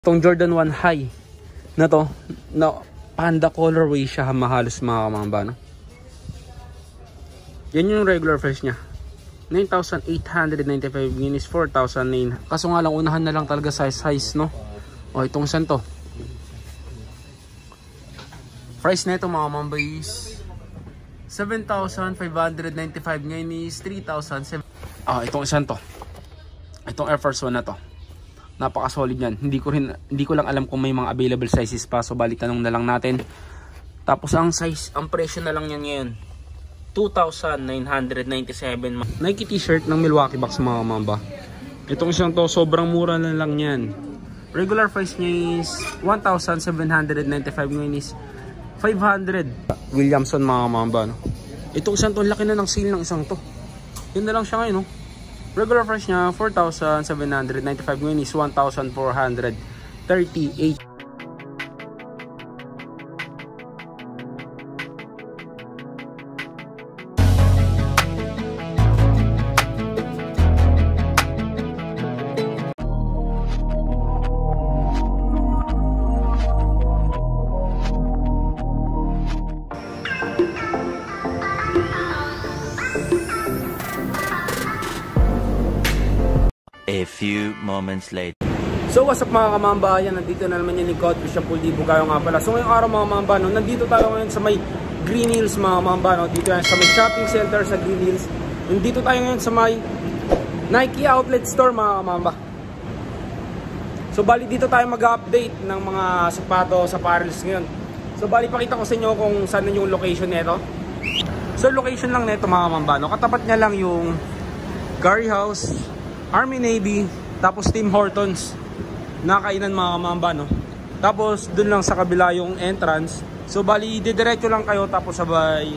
Itong Jordan 1 High na to, na panda colorway siya, mahalos mga kamamba, no? Yan yung regular price niya. 9,895 guineas, 4,900. Kaso nga lang, unahan na lang talaga size, no? O, itong isan to. Price na ito mga kamamba is 7,595 guineas, 3,700. Itong isan to. Itong Air Force 1 na to. Napaka-solid yan. Hindi ko lang alam kung may mga available sizes pa. So bali tanong na lang natin. Tapos ang presyo na lang yan ngayon, 2,997. Nike t-shirt ng Milwaukee Bucks mga mamba. Itong isang to, sobrang mura na lang yan. Regular price niya is 1,795 ngayon is 500. Williamson mga mamba, no? Itong isang to, laki na ng sale ng isang to. Yun na lang siya ngayon, no? Regular price niya 4,795 ngayon is 1,438. A few moments later. So what's up mga kamamba, yan, nandito na naman yung lingkod, Christian Puldibo kayo nga pala. So ngayong araw mga kamamba, no, nandito tayo ngayon sa may Green Hills mga kamamba, no, dito yan sa may shopping center sa Green Hills. Nandito tayo ngayon sa may Nike outlet store mga kamamba. So bali dito tayo mag-update ng mga sapatos, apparels ngayon. So bali pakita ko sa inyo kung saan yung location nito. So location lang nito mga kamamba, no, katapat niya lang yung Curry House, Army Navy, tapos Tim Hortons na kainan mga kamamba, no? Tapos dun lang sa kabila yung entrance. So bali didiretso lang kayo tapos sabay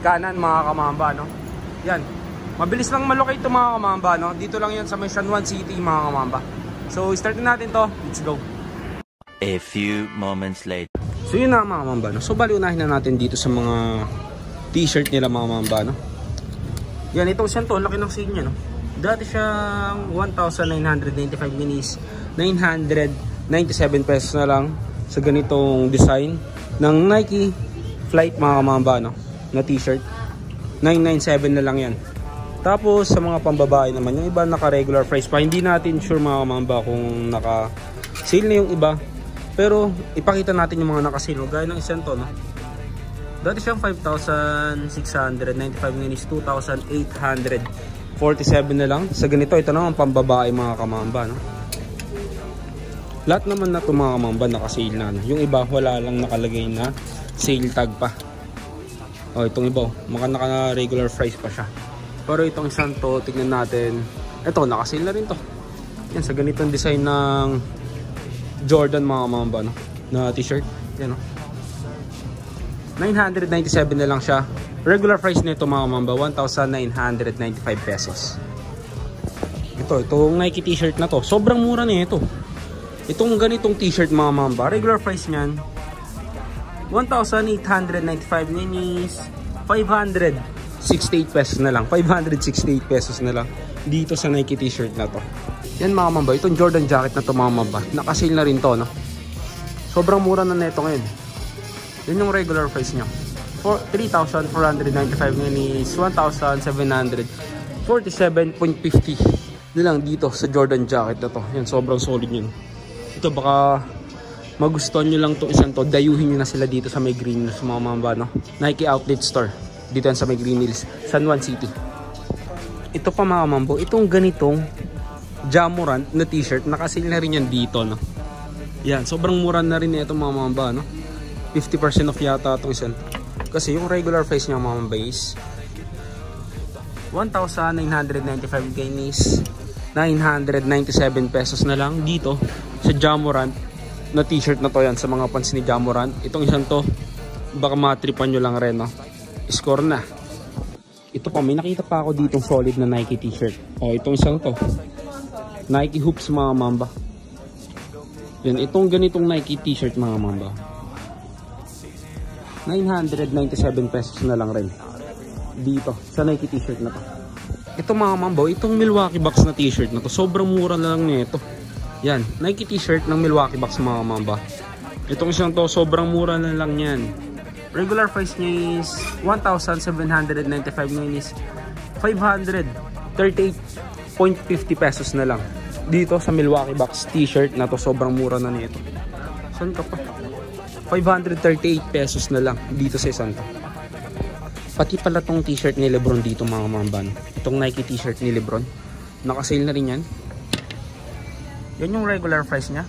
kanan mga kamamba, no? Yan. Mabilis lang malocate to mga kamamba, no? Dito lang yan sa may San Juan City mga kamamba. So start natin to. Let's go. A few moments later. So yun na mga kamamba, no? So bali unahin na natin dito sa mga t-shirt nila mga kamamba, no? Yan, itong siya to, laki ng sale niya, no? Dati siyang 1,995 guineas, 997 pesos na lang sa ganitong design ng Nike Flight mga kamamba, no, na t-shirt. 997 na lang yan. Tapos sa mga pambabae naman, yung iba naka regular price pa. Hindi natin sure mga kamamba kung naka sale na yung iba, pero ipakita natin yung mga naka sale, gaya ng isang to, no? Dati siyang 5,695 guineas, 2,847 na lang sa ganito. Ito naman pambabae mga kamamba, no? Lahat naman na ito mga kamamba naka-sale na, no? Yung iba wala lang nakalagay na sale tag pa. Itong iba naka regular price pa siya. Pero itong isang to, tignan natin, ito naka-sale na rin to. Yan, sa ganitong design ng Jordan mga kamamba, no, na t-shirt. Yan, no? 997 na lang siya. Regular price nito mga kamamba, 1,995 pesos. Itong Nike t-shirt na to, sobrang mura na ito. Itong ganitong t-shirt mga kamamba, regular price niyan 1,895 guineas, 568 pesos na lang. 568 pesos na lang dito sa Nike t-shirt na to. Yan mga kamamba, itong Jordan jacket na to mga kamamba, naka-sale na rin to, no? Sobrang mura na nito ngayon. Yan yung regular price niya, 3,495 guineas, 1,747.50 na lang dito sa Jordan jacket na to. Yan, sobrang solid yun. Ito baka magustuhan nyo lang itong isang to, dayuhin nyo na sila dito sa may Green Hills mga mamba, no? Nike outlet store dito yan sa may Green Hills, San Juan City. Ito pa mga mambo, itong ganitong Jamorant na t-shirt, nakasil na rin yan dito, no? Yan, sobrang mura na rin ito mga mamba, no? 50% off yata itong isang. Kasi yung regular price niya mga mamba is 1,995 guineas, 997 pesos na lang dito sa Jamorant na t-shirt na to. Yan, sa mga fans ni Jamorant. Itong isang to, baka matripan nyo lang rin, no? Score na. Ito pa, may nakita pa ako ditong solid na Nike t-shirt. Itong isang to, Nike Hoops mga mamba. Yan, itong ganitong Nike t-shirt mga mamba, 997 pesos na lang rin dito sa Nike t-shirt na to. Ito mga mambo, itong Milwaukee Bucks na t-shirt na to, sobrang mura na lang nito. Yan, Nike t-shirt ng Milwaukee Bucks mga mamba. Itong isang to, sobrang mura na lang yan. Regular price niya is 1,795, ngayon is 538.50 pesos na lang. Dito sa Milwaukee Bucks t-shirt na to, sobrang mura na nito. Saan ka pa? 538 pesos na lang dito sa isang to. Pati pala tong t-shirt ni Lebron dito mga mamba. Itong Nike t-shirt ni Lebron, naka-sale na rin yan. Yan yung regular price niya,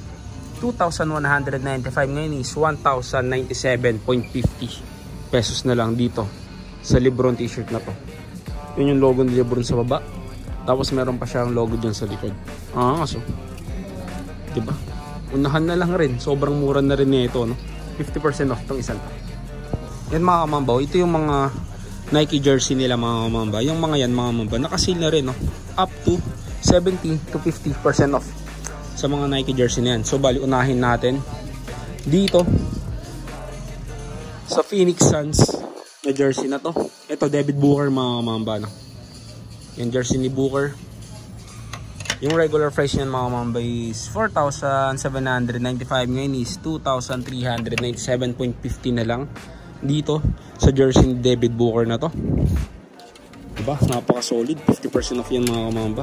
2,195, ngayon is 1,097.50 pesos na lang dito sa Lebron t-shirt na to. Yun yung logo ni Lebron sa baba, tapos meron pa siyang logo dyan sa likod. So diba, unahan na lang rin, sobrang mura na rin nito, no? 50% off tong isang to. Yan mga kamambaw, ito yung mga Nike jersey nila mga kamamba. Yung mga yan mga kamamba, naka-sale na rin, no? Up to 70 to 50% off sa mga Nike jersey na yan. So bali unahin natin dito sa Phoenix Suns na jersey na to. Ito David Booker mga kamamba, no? Yung jersey ni Booker, yung regular price niyan mga kamamba is 4,795, ngayon is 2,397.50 na lang dito sa jersey ni David Booker na to. Diba? Napaka solid, 50% off yan mga kamamba.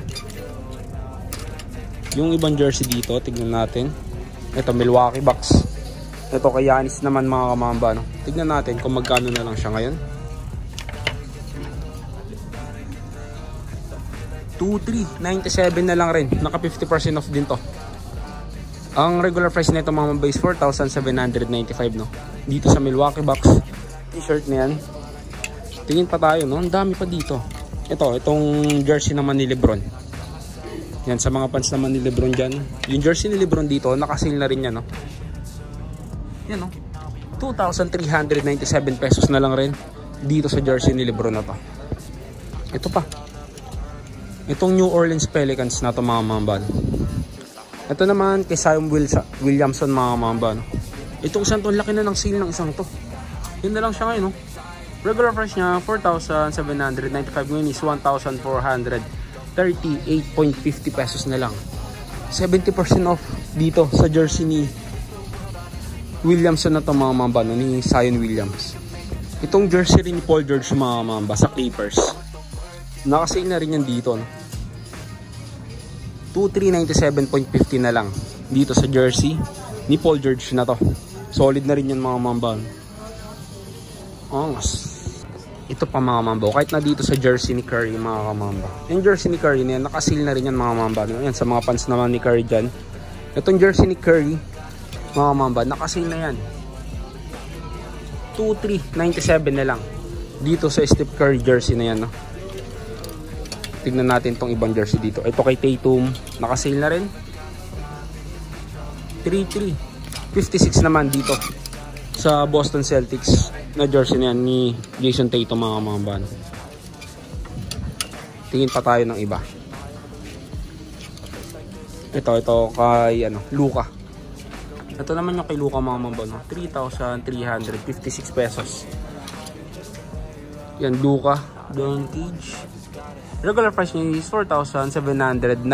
Yung ibang jersey dito, tignan natin. Ito Milwaukee Bucks. Ito kay Giannis naman mga kamamba, no? Tignan natin kung magkano na lang siya ngayon. 2,397 na lang rin. Naka 50% off din to. Ang regular price nito mga mamba is 4,795, no? Dito sa Milwaukee Bucks t-shirt na yan. Tingin pa tayo, no? Ang dami pa dito. Itong jersey naman ni Lebron. Yan, sa mga fans naman ni Lebron dyan. Yung jersey ni Lebron dito, naka-sale na rin yan, no? Yan, no? 2,397 pesos na lang rin dito sa jersey ni Lebron na to. Ito pa. Itong New Orleans Pelicans na to mga mamba. Ito naman kay Zion Williamson mga mamba. Itong isang to, laki na ng sale ng isang to. Yun na lang siya ngayon, no? Regular price niya 4,795, ngayon is 1,438.50 pesos na lang. 70% off dito sa jersey ni Williamson na to mga mamba, no? Ni Zion Williams. Itong jersey rin ni Paul George mga mamba sa Clippers, naka-sale na rin yan dito, no? 2,397.50 na lang dito sa jersey ni Paul George na to. Solid na rin yan mga mamba. Ito pa mga mamba, kahit na dito sa jersey ni Curry mga mamba. Yung jersey ni Curry na yan, naka-sale na rin yan mga mamba. Yan, sa mga fans naman ni Curry dyan, itong jersey ni Curry mga mamba, naka-sale na yan, 2,397 na lang dito sa Steph Curry jersey na yan, no? Tignan natin tong ibang jersey dito. Ito kay Tatum, naka-sale na rin, 3,356 naman dito sa Boston Celtics na jersey na yan ni Jason Tatum mga mamba. Tingin pa tayo ng iba. Ito kay Luka. Ito naman yung kay Luka mga mamba, no? 3,356 pesos. Yan, Luka Doncic. Regular price niya is 4,795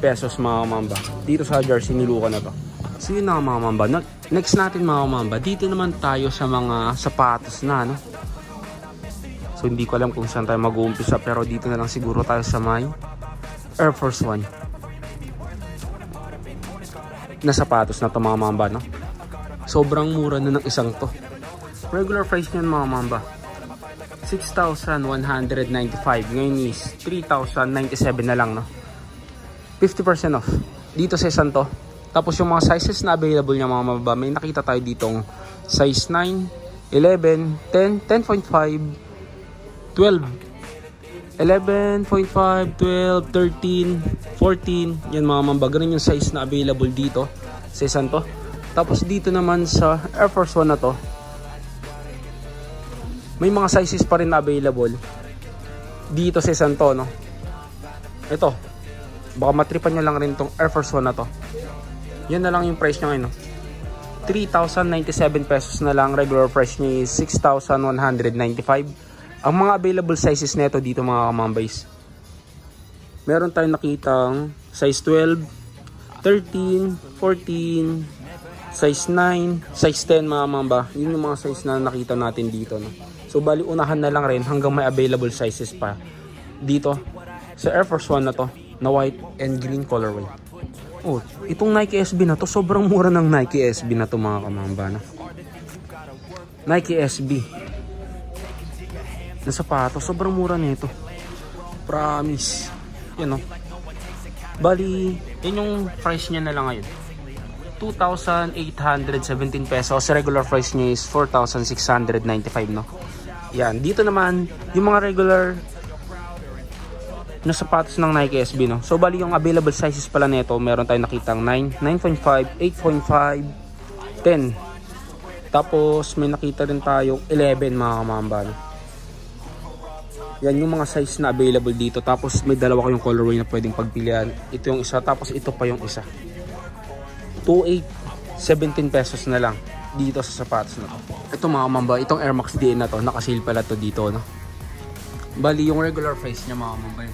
pesos mga mamba dito sa jersey ni Luka na to. So yun na mga mamba. Next natin mga mamba, dito naman tayo sa mga sapatos na, no? So hindi ko alam kung saan tayo mag-uumpisa, pero dito na lang siguro tayo sa may Air Force One na sapatos na to mga mamba, no? Sobrang mura na ng isang to. Regular price niyan mga mamba 6,195, ngayon is 3,097 na lang, no? 50% off dito sa isang to. Tapos yung mga sizes na available niya mga mamba, may nakita tayo ditong size 9, 11, 10, 10.5, 12, 11.5, 12, 13, 14. Yan mga mamba, ganun yung size na available dito sa isang to. Tapos dito naman sa Air Force One na to, may mga sizes pa rin na available dito sa isang to, no? Ito, baka matripan nyo lang rin tong Air Force One na to. Yan na lang yung price niya ngayon, no? 3,097 pesos na lang. Regular price niya is 6,195. Ang mga available sizes nito dito mga kamambays, meron tayong nakitang size 12, 13, 14, size 9, size 10 mga mamba. Yun yung mga size na nakita natin dito, no? So bali unahan na lang rin hanggang may available sizes pa dito sa Air Force 1 na to, na white and green colorway. Oh, itong Nike SB na to, sobrang mura ng Nike SB na to mga kamamba, no? Nike SB na sapatos, sobrang mura nito. Promise. Yan, no? Bali, yun yung price niya na lang ngayon. 2,817 pesos. Regular price niya is 4,695, no? Yan. Dito naman, yung mga regular na sapatos ng Nike SB, no? So, bali yung available sizes pala nito, meron tayong nakitang 9, 9.5, 8.5, 10. Tapos, may nakita rin tayong 11 mga kamamba, no? Yan yung mga size na available dito. Tapos, may dalawa kayong colorway na pwedeng pagpilian. Ito yung isa, tapos ito pa yung isa. 2,817 pesos na lang dito sa sapatos na to. Ito mga mamba, itong Air Max DN na to, nakasale pala to dito, no? Bali yung regular price niya mga mamba,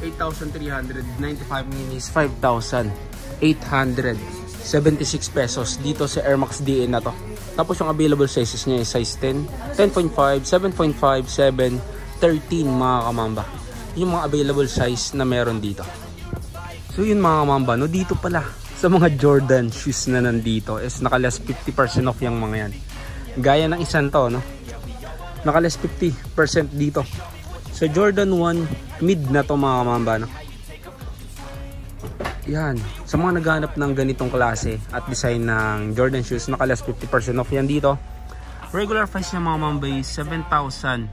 8,395 minis, 5,876 pesos dito sa Air Max DN na to. Tapos yung available sizes niya is size 10, 10.5, 7.5, 7, 13 mga kamamba. Yung mga available size na meron dito. So yun mga kamamba, no, dito pala sa mga Jordan shoes na nandito is naka-less 50% off yung mga yan. Gaya ng isang to, no? Naka-less 50% dito. Sa Jordan 1 mid na to mga kamamba, no? Yan, sa mga naghanap ng ganitong klase at design ng Jordan shoes, naka-less 50% off yan dito. Regular price niya mga mamba is 7,595.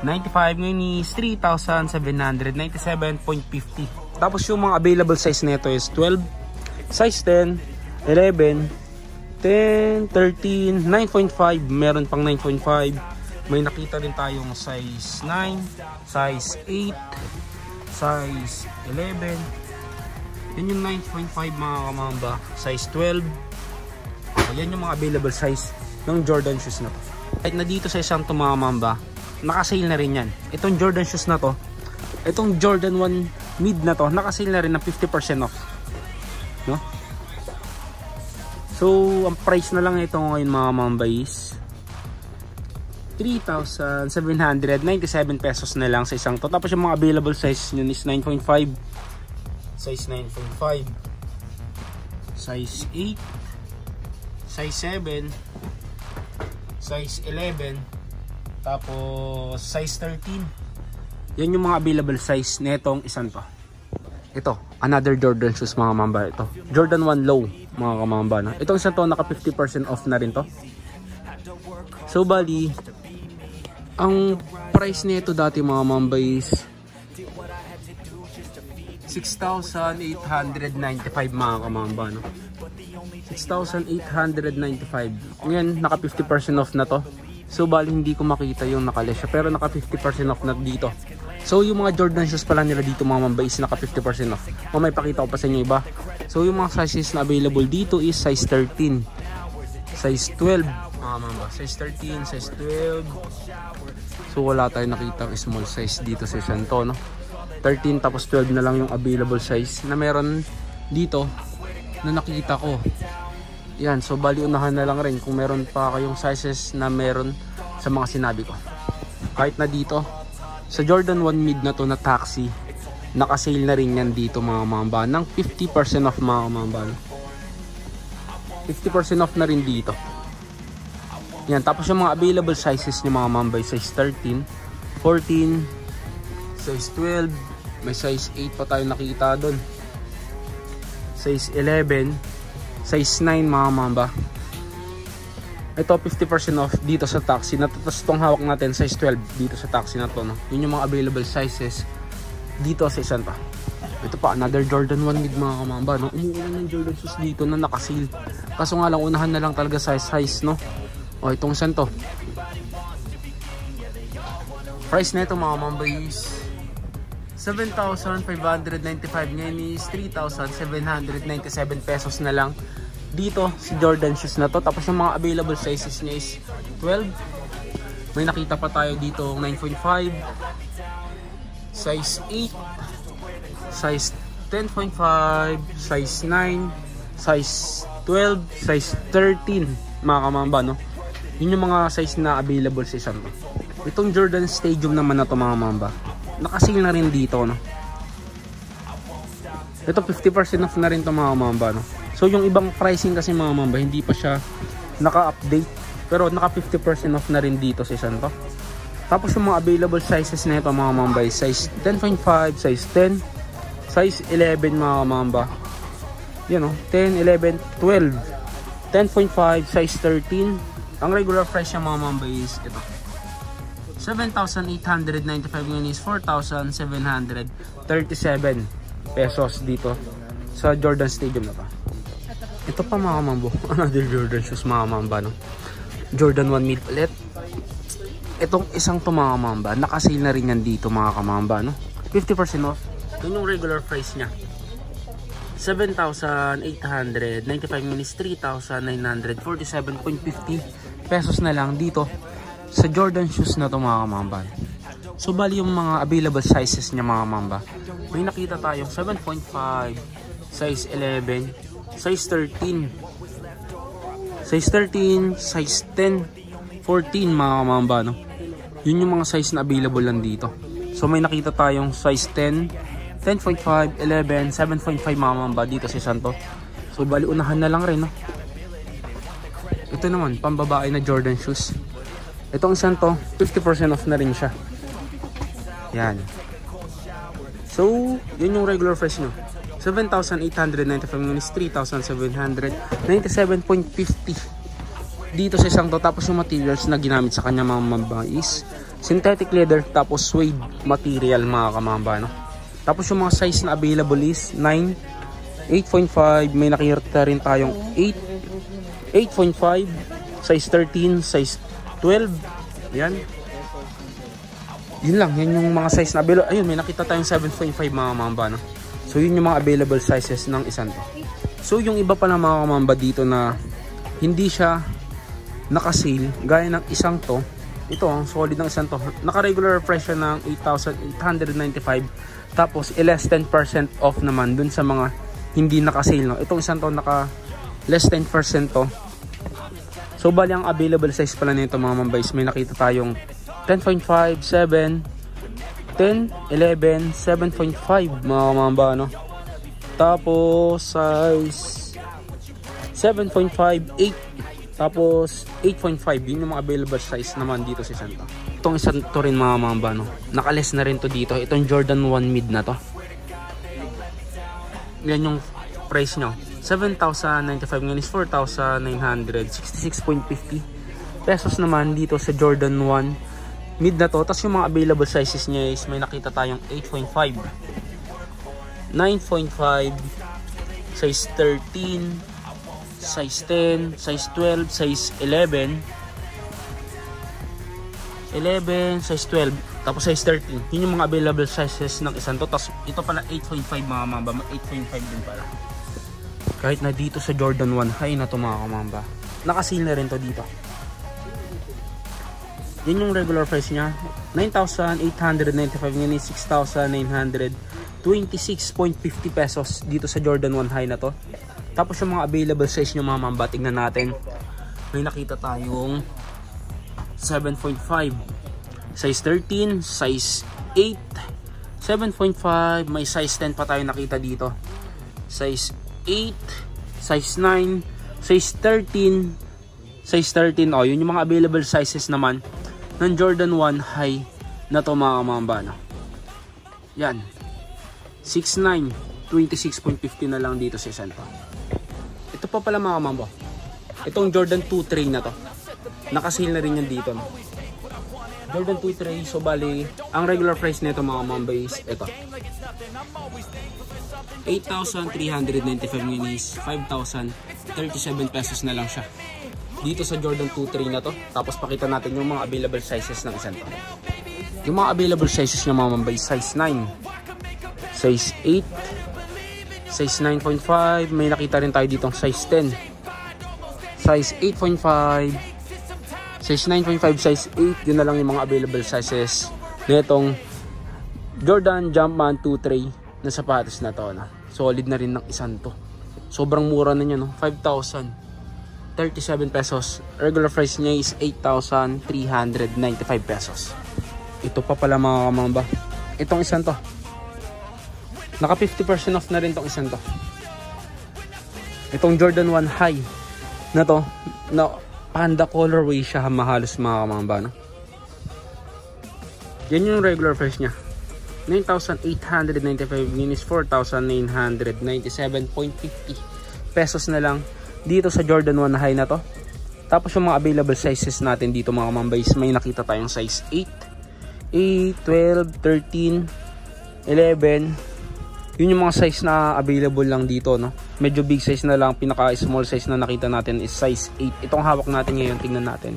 Ngayon is 3,797.50. Tapos yung mga available size nito is 12, size 10, 11, 10, 13, 9.5, meron pang 9.5. May nakita din tayong size 9, size 8, size 11. Yan yung 9.5 mga kamamba. Size 12. Yan yung mga available size ng Jordan shoes na to. Kahit na dito sa isang to mga kamamba, nakasale na rin yan. Itong Jordan shoes na to, itong Jordan 1 mid na to, nakasale na rin ng 50% off, no? So ang price na lang ito ngayon mga kamamba is 3,797 pesos na lang sa isang to. Tapos yung mga available size nyo is 9.5, size 9.5, size 8, size 7, size 11, tapos size 13. Yan yung mga available size netong isang to. Ito, another Jordan shoes mga mamba. Ito, Jordan 1 low mga kamamba, no? Itong isang to naka 50% off na rin to. So bali, ang price nito dati mga mamba is 6,895 mga kamamba, no? 6,895. Ngayon, naka 50% off na to. So bali hindi ko makita yung nakalesya, pero naka 50% off na dito. So yung mga Jordan shoes pala nila dito mga mamba is naka 50% off. Mamaya pakita ko pa sa inyo iba. So yung mga sizes na available dito is size 13, size 12 mga mamba, size 13, size 12. So wala tayong nakita small size dito sa Santo, no? 13 tapos 12 na lang yung available size na meron dito na nakita ko. Yan, so bali unahan na lang rin kung meron pa kayong sizes na meron sa mga sinabi ko. Kahit na dito sa Jordan 1 mid na to na taxi, naka-sale na rin yan dito mga mamba ng 50% off mga mamba. 50% off na rin dito. Yan, tapos yung mga available sizes ni mga mamba, size 13, 14, size 12, may size 8 pa tayo nakita doon, size 11, size 9 mga mamba. Ito 50% off dito sa taxi na to. Tapos itong hawak natin size 12 dito sa taxi na to, no? Yun yung mga available sizes dito sa isang pa. Ito pa, another Jordan 1 mid mga kamamba, no? Umuulan ng Jordan shoes dito na naka-sale. Kaso nga lang, unahan na lang talaga size, no? O, itong isang to. Price nito mga mamba is 7,595. Ngayon is 3,797 pesos na lang dito si Jordan shoes na to. Tapos yung mga available sizes niya is 12. May nakita pa tayo dito 9.5, size 8, size 10.5, size 9, size 12, size 13 mga kamamba, no? Yun yung mga size na available sa isang to. Itong Jordan Stadium naman na to mga mamba, nakasil na rin dito, no? Ito 50% off na rin to mga mamba, no? So yung ibang pricing kasi mga mamba, hindi pa siya naka-update, pero naka 50% off na rin dito sa isang to. Tapos yung mga available sizes na ito mga mamba, size 10.5, size 10, size 11 mga mamba. Yan, no? 10, 11, 12, 10.5, size 13. Ang regular price niya mga mamba is ito, 7,895 ngayon is 4,737 pesos dito sa Jordan Stadium na to. Ito pa mga mambo, another Jordan shoes mga mamba, no? Jordan 1 mid ulit. Itong isang to mga mamba, nakasale na rin yan dito mga kamamba, no? 50% off. Yun yung regular price niya, 7,895 minus 3,947.50 pesos na lang dito sa Jordan shoes na to mga mamba. So bali yung mga available sizes niya mga mamba, may nakita tayong 7.5, size 11, size 13, size 13, size 10, 14 mga mamba, no? Yun yung mga size na available lang dito. So may nakita tayong size 10, 10.5, 11, 7.5 mga mamba dito si Santo. So bali unahan na lang rin, no? Ito naman pambabae na Jordan shoes. Itong isang to, 50% off na rin siya. Yan. So yun yung regular price nyo, 7,895 minus 3,797.50 dito sa isang to. Tapos yung materials na ginamit sa kanya mga mamba is synthetic leather, tapos suede material mga kamamba, no? Tapos yung mga size na available is 9, 8.5, may nakita rin tayong 8, 8.5, size 13, size 12. Yan. Yun lang, yun yung mga size na available. Ayun, may nakita tayong 7.5 mga mamba, no? So yun yung mga available sizes ng isang to. So yung iba pa na mga mamba dito na hindi siya naka-sale, gaya ng isang to, ito ang solid ng isang to, naka-regular price siya ng 8,895, tapos less 10% off naman dun sa mga hindi naka-sale, no? Itong isang to naka less 10% to. So bali ang available size pala nito mga mamba is may nakita tayong 10.5, 7, 10, 11, 7.5 mga mamba, no? Tapos size 7.5, 8, tapos 8.5. Yun yung mga available size naman dito sa Santa. Itong isang to rin mga mamba, no? Nakales na rin to dito. Itong Jordan 1 mid na to. Yan yung price nyo, 7,095 ngayon is 4,966.50 pesos naman dito sa Jordan 1 mid na to. Tapos yung mga available sizes niya is may nakita tayong 8.5, 9.5, size 13, size 10, size 12, size 11, size 12, tapos size 13. Yun yung mga available sizes ng isang to. Tapos ito pala 8.5 mga mamba, 8.5 din pala. Kahit na dito sa Jordan 1 high na to mga kamamba, nakasil na rin to dito. Yun yung regular price niya, 9,895 ngayon, 6,926.50 pesos dito sa Jordan 1 high na to. Tapos yung mga available size nyo mga mamba, tingnan natin. May nakita tayong 7.5, size 13, size 8, 7.5, may size 10 pa tayo nakita dito, size 8, size 9, size 13, size 13. Oh, yun yung mga available sizes naman ng Jordan 1 high na to mga mamba, no? Yan, 6'9", 26.50 na lang dito sa Santa. Ito pa pala mga mamba, itong Jordan 2 tray na to, nakasale na rin yan dito, no? Jordan 2 tray. So bali ang regular price nito mga mamba is ito, 8,395 minis, 5,037 pesos na lang siya dito sa Jordan 2 tray na to. Tapos pakita natin yung mga available sizes ng isang to. Yung mga available sizes ng mga mamba is size 9, size 8, size 9.5, may nakita rin tayo ditong size 10, size 8.5, size 9.5, size 8. Yun na lang yung mga available sizes nitong Jordan Jumpman 2-3 na sapatos na to, no? Solid na rin ng isang to. Sobrang mura na niya, no? 5,037 pesos. Regular price niya is 8,395 pesos. Ito pa pala mga kamamba. Itong isang to. Naka 50% off na rin tong isang to. Itong Jordan 1 High na to, na panda colorway siya, mahalos mga kamamba, no? Yan yung regular price niya. 9,895 minus 4,997.50 pesos na lang dito sa Jordan 1 High na to. Tapos yung mga available sizes natin dito mga kamambays, may nakita tayong size 8, 12, 13, 11. Yun yung mga size na available lang dito, no? Medyo big size na lang, pinaka small size na nakita natin is size 8. Itong hawak natin ngayon, tingnan natin.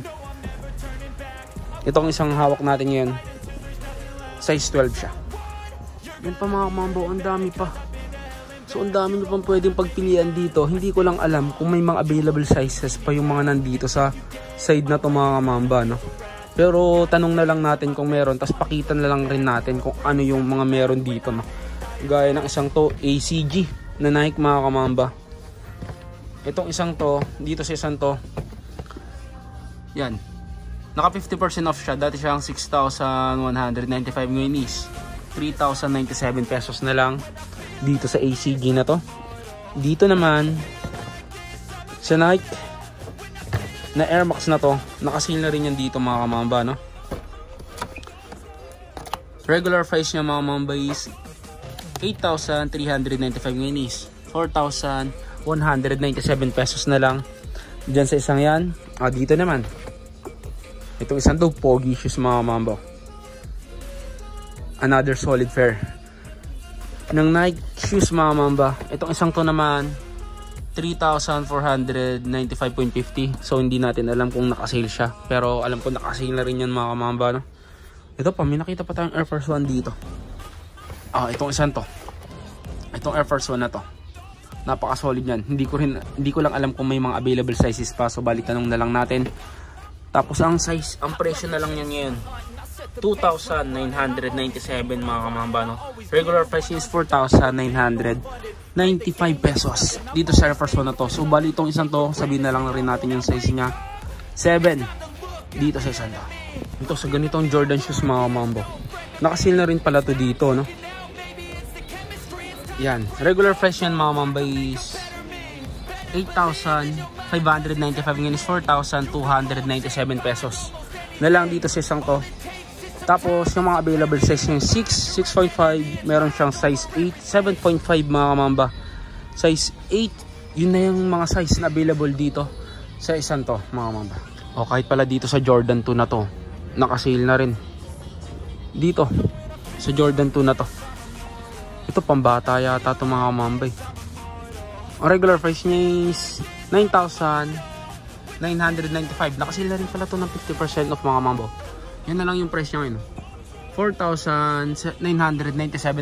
Itong isang hawak natin ngayon, size 12 siya. Yan pa mga mambo, ang dami pa. So ang dami nyo pang pwedeng pagpilian dito. Hindi ko lang alam kung may mga available sizes pa yung mga nandito sa side na to mga mamba, no? Pero tanong na lang natin kung meron, tapos pakita na lang rin natin kung ano yung mga meron dito, no? Gaya ng isang to, ACG na Nike mga kamamba. Itong isang to, dito sa isang to, yan, naka 50% off siya. Dati siyang 6,195, ngayon is 3,097 pesos na lang dito sa ACG na to. Dito naman sa Nike na Air Max na to, nakasale na rin yan dito mga kamamba, no? Regular price niya mga kamamba is 8,395, ngayon is 4,197 pesos na lang dyan sa isang yan. Dito naman itong isang to, pogi shoes mga kamamba. Another solid pair ng Nike shoes mga mamba. Itong isang to naman 3,495.50. So hindi natin alam kung nakasale siya, pero alam ko nakasale na rin yan mga mamba, no? Ito pa, may nakita pa tayong Air Force 1 dito. Itong isang to, itong Air Force 1 na to, napaka solid yan. Hindi ko lang alam kung may mga available sizes pa, so balik tanong na lang natin. Tapos ang size, ang presyo na lang yan ngayon 2,997 mga kamamba, no? Regular price is 4,995 pesos dito sa Air Force 1 na to. So bali itong isang to, sabihin na lang rin natin yung size niya 7 dito sa isang to. Ito sa ganitong Jordan shoes mga kamamba, nakasil na rin pala to dito, no? Yan, regular price yan mga kamamba is 8,595, ngayon is 4,297 pesos na lang dito sa isang to. Tapos yung mga available size yung 6, 6.5, meron siyang size 8, 7.5 mga kamamba. Size 8, yun na yung mga size na available dito sa isang to mga kamamba. O kahit pala dito sa Jordan 2 na to, nakasale na rin dito sa Jordan 2 na to. Ito pambata yata to mga kamamba. Ang regular price niya is 9,995. Nakasale na rin pala to ng 50% off mga kamamba. Yan na lang yung price niya ngayon. 4,997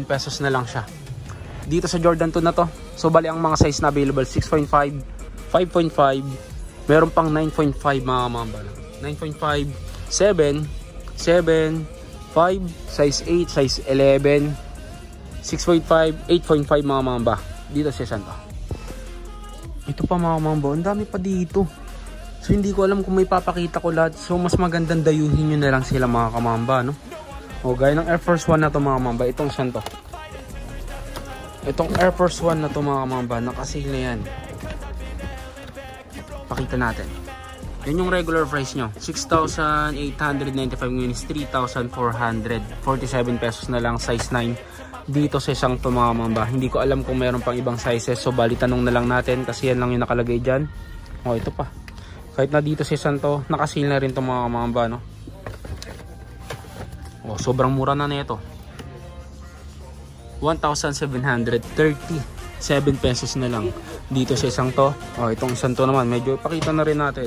pesos na lang siya dito sa Jordan 2 na to. So bali ang mga size na available 6.5, 5.5, meron pang 9.5 mga mamba. 9.5, 7, 7, 5, size 8, size 11, 6.5, 8.5 mga mamba dito sa Santa. Ito pa mga mamba, ang dami pa dito. So hindi ko alam kung may papakita ko lahat. So mas magandang dayuhin nyo na lang sila mga kamamba, no? O gaya ng Air Force 1 na to mga kamamba. Itong saan to? Itong Air Force 1 na to mga kamamba, nakasale na yan. Pakita natin. Yan yung regular price nyo, 6,895, ngayon is 3,447 pesos na lang, size 9 dito sa isang to mga kamamba. Hindi ko alam kung meron pang ibang sizes, so bali tanong na lang natin kasi yan lang yung nakalagay dyan. O ito pa, kahit na dito sa isang to, nakasale na rin to mga kamamba, no? O sobrang mura na nito, 1,737 pesos na lang dito sa isang to. O itong isang to naman, medyo pakita na rin natin,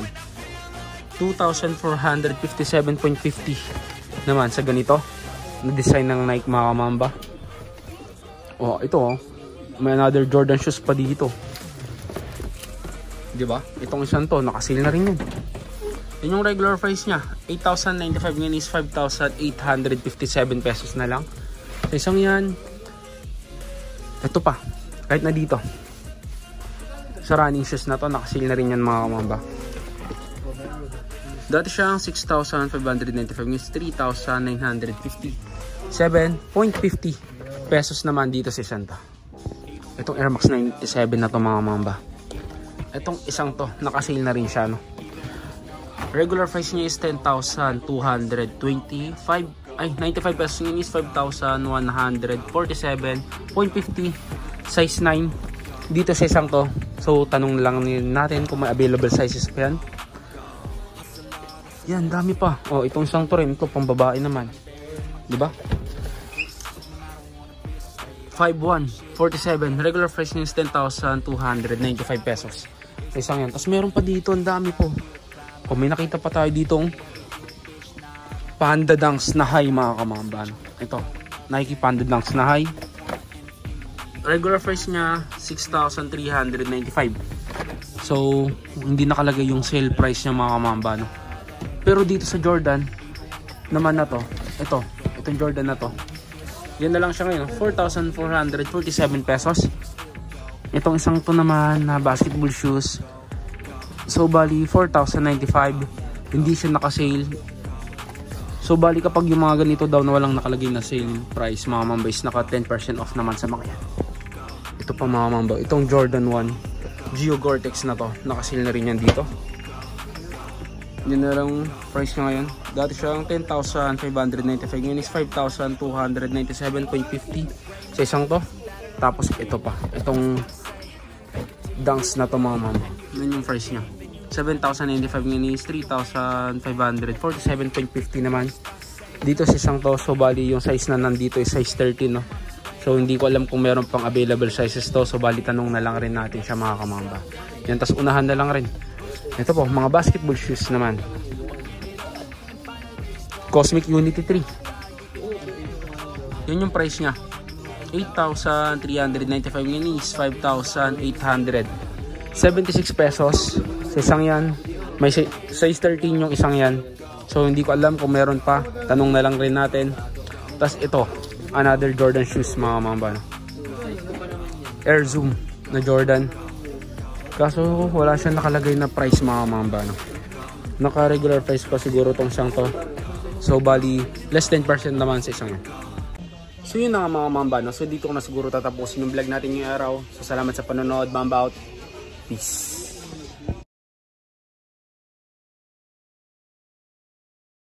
2,457.50 naman sa ganito na design ng Nike mga kamamba. O ito, may another Jordan shoes pa dito, diba? Itong isang to, nakasale na rin yun. Yun yung regular price nya, 8,095, ngayon is 5,857 pesos na lang sa Sa isang yan. Ito pa. Kahit na dito. Sa running shoes na to, nakasil na rin yan mga kamamba. Dati siyang 6,595 is 3,950. 7.50 pesos naman dito sa isang to. Itong Air Max 97 na to mga kamamba. Itong isang to, nakasil na rin siya, no? Regular price niya is 10,225. Ay, 95 pesos yun is 5,147.50. Size 9 dito sa isang to. So tanong lang natin kung may available sizes pa yan. Yan, dami pa. Oh, itong isang to rin, ito pang babae naman, diba? 5,147. Regular price niya is 10,295 pesos sa isang yan. Tapos meron pa dito, ang dami po. Kung may nakita pa tayo ditong Panda Dunks na high mga kamamban. Ito, Nike Panda Dunks na high. Regular price niya 6,395. So hindi nakalagay yung sale price niya mga kamamban. Pero dito sa Jordan naman na to, itong Jordan na to, yan na lang siya ngayon, 4,447 pesos. Itong isang to naman na basketball shoes, so bali 4,095. Hindi siya naka-sale. So bali kapag yung mga ganito daw na walang nakalagay na sale price mga mamba is naka 10% off naman sa mga yan. Ito pa mga mamba, itong Jordan 1 Geo Gore-Tex na to, naka-sale na rin yan dito. Yun na lang price niya ngayon. Dati siyang 10,595, ngayon is 5,297.50 sa isang to. Tapos ito pa, itong Dunks na to mga mamba, yun yung price niya, 7,095, ngayon is 3,547.50 naman dito sa isang to. So bali yung size na nandito is size 13, no? So hindi ko alam kung meron pang available sizes to, so bali tanong na lang rin natin siya mga kamamba. Yan, tas unahan na lang rin. Ito po, mga basketball shoes naman, Cosmic Unity 3. Yun yung price nya, 8,395, ngayon is 5,876 pesos sa isang yan. May size 13 yung isang yan, so hindi ko alam kung meron pa, tanong na lang rin natin. Tas ito, another Jordan shoes mga mamba, Air Zoom na Jordan, kaso wala siyang nakalagay na price mga mamba, no? Naka regular price pa siguro tong siyang to, so bali less than 10% naman sa isang yan. So yun na nga mga mamba, no? So dito ko na siguro tatapusin yung vlog natin ngayong araw. So salamat sa panonood, Mamba out, peace.